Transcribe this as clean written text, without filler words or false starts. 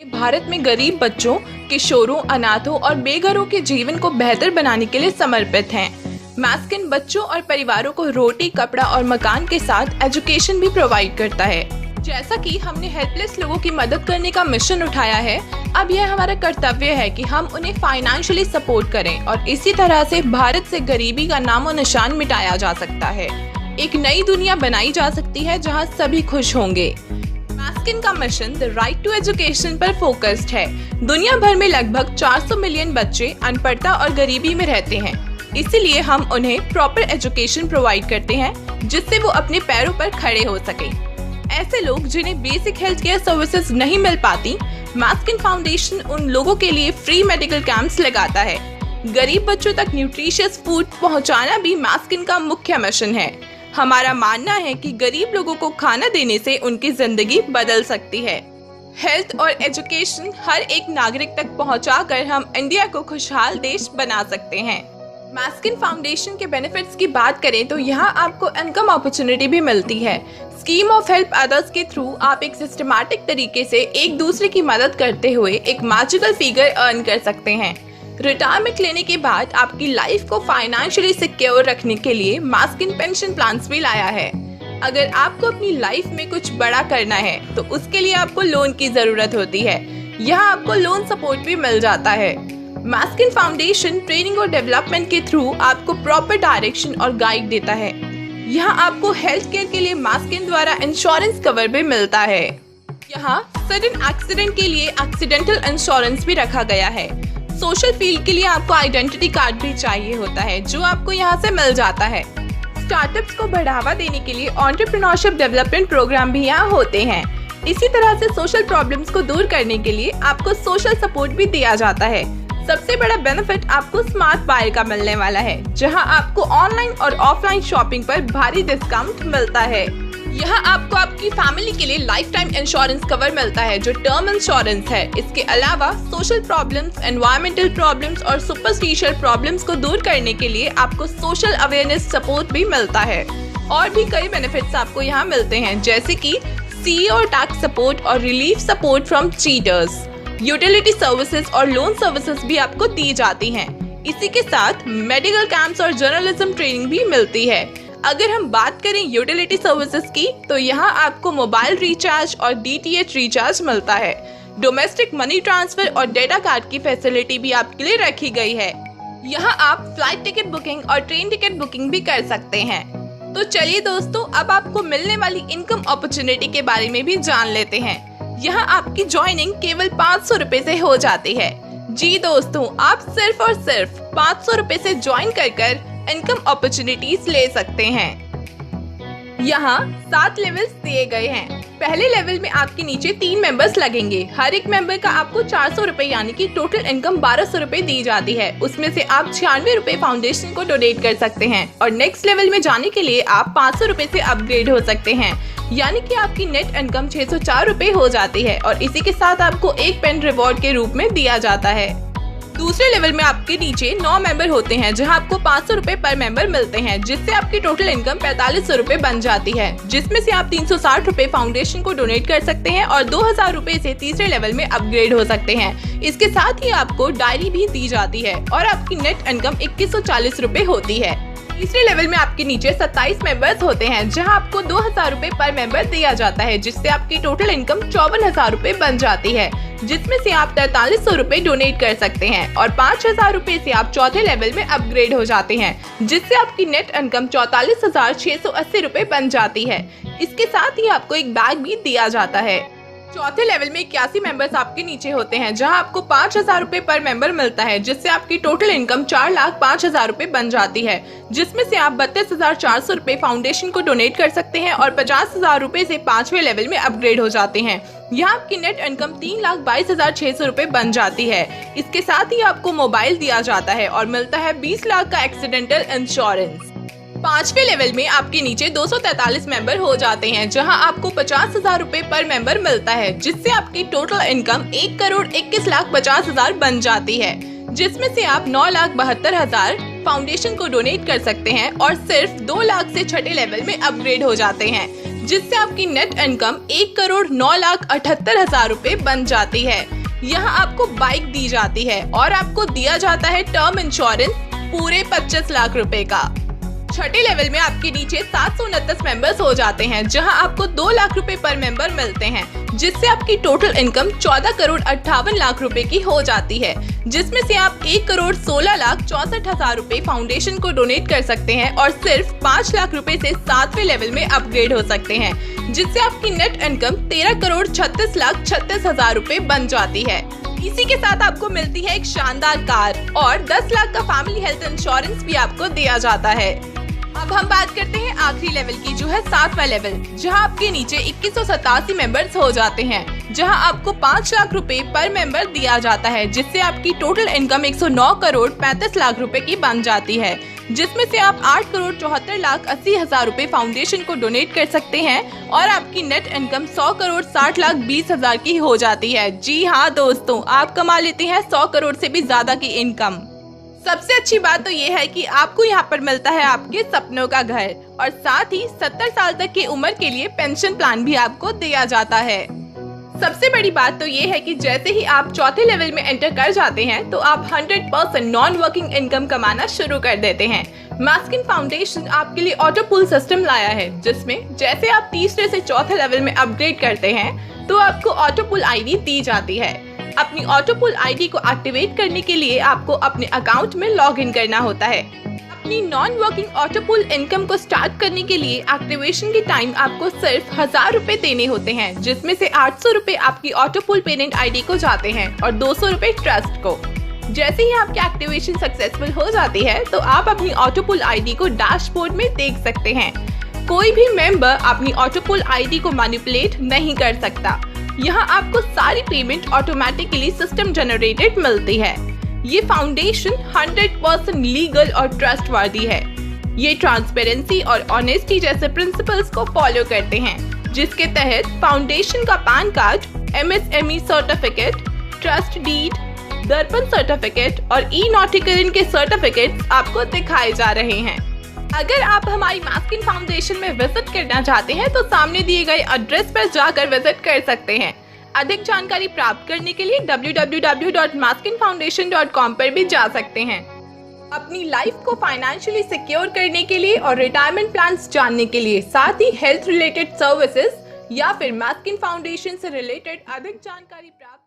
भारत में गरीब बच्चों, किशोरों, अनाथों और बेघरों के जीवन को बेहतर बनाने के लिए समर्पित हैं। मैस्किन बच्चों और परिवारों को रोटी, कपड़ा और मकान के साथ एजुकेशन भी प्रोवाइड करता है। जैसा कि हमने हेल्पलेस लोगों की मदद करने का मिशन उठाया है, अब यह हमारा कर्तव्य है कि हम उन्हें फाइनेंशियली सपोर्ट करें और इसी तरह से भारत से गरीबी का नामो निशान मिटाया जा सकता है। एक नई दुनिया बनाई जा सकती है जहां सभी खुश होंगे। मैस्किन का mission the right to education पर फोकस्ड है। दुनिया भर में लगभग 400 मिलियन बच्चे अनपढ़ता और गरीबी में रहते हैं, इसीलिए हम उन्हें प्रॉपर एजुकेशन प्रोवाइड करते हैं जिससे वो अपने पैरों पर खड़े हो सकें। ऐसे लोग जिन्हें बेसिक हेल्थ केयर सर्विसेज नहीं मिल पाती, मैस्किन फाउंडेशन उन लोगों के लिए फ्री मेडिकल कैंप्स लगाता है। गरीब बच्चों तक न्यूट्रिशियस फूड पहुंचाना भी मैस्किन का मुख्य मिशन है। हमारा मानना है कि गरीब लोगों को खाना देने से उनकी जिंदगी बदल सकती है। हेल्थ और एजुकेशन हर एक नागरिक तक पहुंचाकर हम इंडिया को खुशहाल देश बना सकते हैं। मैस्किन फाउंडेशन के बेनिफिट्स की बात करें तो यहाँ आपको इनकम अपॉर्चुनिटी भी मिलती है। स्कीम ऑफ हेल्प अदर्स के थ्रू आप एक सिस्टमैटिक तरीके से एक दूसरे की मदद करते हुए एक मैजिकल फिगर अर्न कर सकते हैं। रिटायरमेंट लेने के बाद आपकी लाइफ को फाइनेंशियली सिक्योर रखने के लिए मैस्किन पेंशन प्लान्स भी लाया है। अगर आपको अपनी लाइफ में कुछ बड़ा करना है तो उसके लिए आपको लोन की जरूरत होती है। यहाँ आपको लोन सपोर्ट भी मिल जाता है। मैस्किन फाउंडेशन ट्रेनिंग और डेवलपमेंट के थ्रू आपको प्रॉपर डायरेक्शन और गाइड देता है। यहाँ आपको हेल्थ केयर के लिए मैस्किन द्वारा इंश्योरेंस कवर भी मिलता है। यहाँ सडन एक्सीडेंट के लिए एक्सीडेंटल इंश्योरेंस भी रखा गया है। सोशल फील्ड के लिए आपको आइडेंटिटी कार्ड भी चाहिए होता है जो आपको यहाँ से मिल जाता है। स्टार्टअप्स को बढ़ावा देने के लिए एंटरप्रेन्योरशिप डेवलपमेंट प्रोग्राम भी यहाँ होते हैं। इसी तरह से सोशल प्रॉब्लम्स को दूर करने के लिए आपको सोशल सपोर्ट भी दिया जाता है। सबसे बड़ा बेनिफिट आपको स्मार्ट बाय का मिलने वाला है, जहां आपको ऑनलाइन और ऑफलाइन शॉपिंग पर भारी डिस्काउंट मिलता है। यहाँ आपको आपकी फैमिली के लिए लाइफ टाइम इंश्योरेंस कवर मिलता है जो टर्म इंश्योरेंस है। इसके अलावा सोशल प्रॉब्लम्स, एनवायरमेंटल प्रॉब्लम्स और सुपरस्टिशियल प्रॉब्लम्स को दूर करने के लिए आपको सोशल अवेयरनेस सपोर्ट भी मिलता है। और भी कई बेनिफिट्स आपको यहाँ मिलते हैं, जैसे कि CEO टैक्स सपोर्ट और relief support from cheaters, utility services और लोन सर्विसेज भी आपको दी जाती हैं। इसी के साथ मेडिकल कैंप्स और जर्नलिज्म ट्रेनिंग भी मिलती है। अगर हम बात करें यूटिलिटी सर्विसेज की तो यहाँ आपको मोबाइल रिचार्ज और DTH रिचार्ज मिलता है। डोमेस्टिक मनी ट्रांसफर और डेटा कार्ड की फैसिलिटी भी आपके लिए रखी गई है। यहाँ आप फ्लाइट टिकट बुकिंग और ट्रेन टिकट बुकिंग भी कर सकते हैं। तो चलिए दोस्तों, अब आपको मिलने वाली इनकम अपॉर्चुनिटी के बारे में भी जान लेते हैं। यहाँ आपकी ज्वाइनिंग केवल 500 रुपए से हो जाती है। जी दोस्तों, आप सिर्फ और सिर्फ 500 रुपए से ज्वाइन कर इनकम अपॉर्चुनिटीज ले सकते हैं। यहाँ 7 लेवल्स दिए गए हैं। पहले लेवल में आपके नीचे 3 मेंबर्स लगेंगे। हर एक मेंबर का आपको 400 रुपए यानी कि टोटल इनकम 1200 रुपए दी जाती है। उसमें से आप 96 रुपए फाउंडेशन को डोनेट कर सकते हैं और नेक्स्ट लेवल में जाने के लिए आप 500 रुपए से अपग्रेड हो सकते हैं, यानी कि आपकी नेट इनकम 604 रुपए हो जाती है और इसी के साथ आपको एक पेन रिवॉर्ड के रूप में दिया जाता है। दूसरे लेवल में आपके नीचे 9 मेंबर होते हैं जहां आपको 500 रुपए पर मेंबर मिलते हैं, जिससे आपकी टोटल इनकम 4500 रुपए बन जाती है, जिसमें से आप 360 रुपए फाउंडेशन को डोनेट कर सकते हैं और 2000 रुपए से तीसरे लेवल में अपग्रेड हो सकते हैं। इसके साथ ही आपको डायरी भी दी जाती है और आपकी नेट इनकम 2140 रुपए होती है। तीसरे लेवल में आपके नीचे 27 मेंबर्स होते हैं जहां आपको 2000 रुपए पर मेंबर दिया जाता है, जिससे आपकी टोटल इनकम 54,000 रुपए बन जाती है, जिसमें से आप 4300 रुपए डोनेट कर सकते हैं और 5000 रुपए से आप चौथे लेवल में अपग्रेड हो जाते हैं, जिससे आपकी नेट इनकम 44,680 रुपए बन जाती है। इसके साथ ही आपको एक बैग भी दिया जाता है। चौथे लेवल में 81 मेंबर्स आपके नीचे होते हैं जहां आपको 5000 रुपए पर मेंबर मिलता है, जिससे आपकी टोटल इनकम 4,05,000 रुपए बन जाती है, जिसमें से आप 32,400 रुपए फाउंडेशन को डोनेट कर सकते हैं और 50,000 रुपए से 5वें लेवल में अपग्रेड हो जाते हैं। यहाँ आपकी नेट इनकम 3,22,600 रुपए बन जाती है। इसके साथ ही आपको मोबाइल दिया जाता है और मिलता है 20 लाख का एक्सीडेंटल इंश्योरेंस। 5वें लेवल में आपके नीचे 243 मेंबर हो जाते हैं जहां आपको 50,000 रुपए पर मेंबर मिलता है, जिससे आपकी टोटल इनकम 1,21,50,000 बन जाती है, जिसमें से आप 9,72,000 फाउंडेशन को डोनेट कर सकते हैं और सिर्फ 2 लाख से छठे लेवल में अपग्रेड हो जाते हैं, जिससे आपकी नेट इनकम 1,09,78,000 रुपए बन जाती है। यहाँ आपको बाइक दी जाती है और आपको दिया जाता है टर्म इंश्योरेंस पूरे 25 लाख रुपए का। छठे लेवल में आपके नीचे 729 मेंबर्स हो जाते हैं, जहां आपको 2 लाख रुपए पर मेंबर मिलते हैं, जिससे आपकी टोटल इनकम 14,58,00,000 रुपए की हो जाती है, जिसमें से आप 1,16,64,000 रुपए फाउंडेशन को डोनेट कर सकते हैं और सिर्फ 5 लाख रुपए से 7वें लेवल में अपग्रेड हो सकते हैं, जिससे आपकी नेट इनकम 13,36,36,000 रुपए बन जाती है। इसी के साथ आपको मिलती है एक शानदार कार और 10 लाख का फैमिली हेल्थ इंश्योरेंस भी आपको दिया जाता है। अब हम बात करते हैं आखिरी लेवल की, जो है 7वां लेवल, जहां आपके नीचे 2187 मेंबर्स हो जाते हैं, जहां आपको 5 लाख रुपए पर मेंबर दिया जाता है, जिससे आपकी टोटल इनकम 109,35,00,000 रुपए की बन जाती है, जिसमें से आप 8,74,80,000 रुपए फाउंडेशन को डोनेट कर सकते हैं और आपकी नेट इनकम 100,60,20,000 की हो जाती है। जी हाँ दोस्तों, आप कमा लेते हैं 100 करोड़ से भी ज्यादा की इनकम। सबसे अच्छी बात तो ये है कि आपको यहाँ पर मिलता है आपके सपनों का घर और साथ ही 70 साल तक की उम्र के लिए पेंशन प्लान भी आपको दिया जाता है। सबसे बड़ी बात तो ये है कि जैसे ही आप चौथे लेवल में एंटर कर जाते हैं तो आप 100% नॉन वर्किंग इनकम कमाना शुरू कर देते हैं। मास्किन फाउंडेशन आपके लिए ऑटो पुल सिस्टम लाया है, जिसमें जैसे आप तीसरे से चौथे लेवल में अपग्रेड करते हैं तो आपको ऑटो पुल आईडी दी जाती है। अपनी ऑटो पुल आईडी को एक्टिवेट करने के लिए आपको अपने अकाउंट में लॉग इन करना होता है। अपनी नॉन वर्किंग ऑटो पुल इनकम को स्टार्ट करने के लिए एक्टिवेशन के टाइम आपको सिर्फ 1000 रुपए देने होते हैं, जिसमें से 800 रुपए आपकी ऑटो पुल पेमेंट आईडी को जाते हैं और 200 रुपए ट्रस्ट को। जैसे ही आपकी एक्टिवेशन सक्सेसफुल हो जाती है तो आप अपनी ऑटो पुल आईडी को डैशबोर्ड में देख सकते हैं। कोई भी मेंबर अपनी ऑटो पुल आईडी को मैनिपुलेट नहीं कर सकता। यहाँ आपको सारी पेमेंट ऑटोमेटिकली सिस्टम जनरेटेड मिलती है। ये फाउंडेशन 100% लीगल और ट्रस्टवर्दी है। ये ट्रांसपेरेंसी और ऑनेस्टी जैसे प्रिंसिपल्स को फॉलो करते हैं, जिसके तहत फाउंडेशन का pan card, MSME certificate, trust deed, Darpan certificate और ई-नोटिकल के सर्टिफिकेट्स आपको दिखाए जा रहे हैं। अगर आप हमारी मास्किन फाउंडेशन में विजिट करना चाहते हैं तो सामने दिए गए एड्रेस पर जाकर विजिट कर सकते हैं। अधिक जानकारी प्राप्त करने के लिए www.maskinfoundation.com पर भी जा सकते हैं। अपनी लाइफ को फाइनेंशियली सिक्योर करने के लिए और रिटायरमेंट प्लान्स जानने के लिए, साथ ही हेल्थ रिलेटेड सर्विसेज या फिर मास्किन फाउंडेशन से रिलेटेड अधिक जानकारी प्राप्त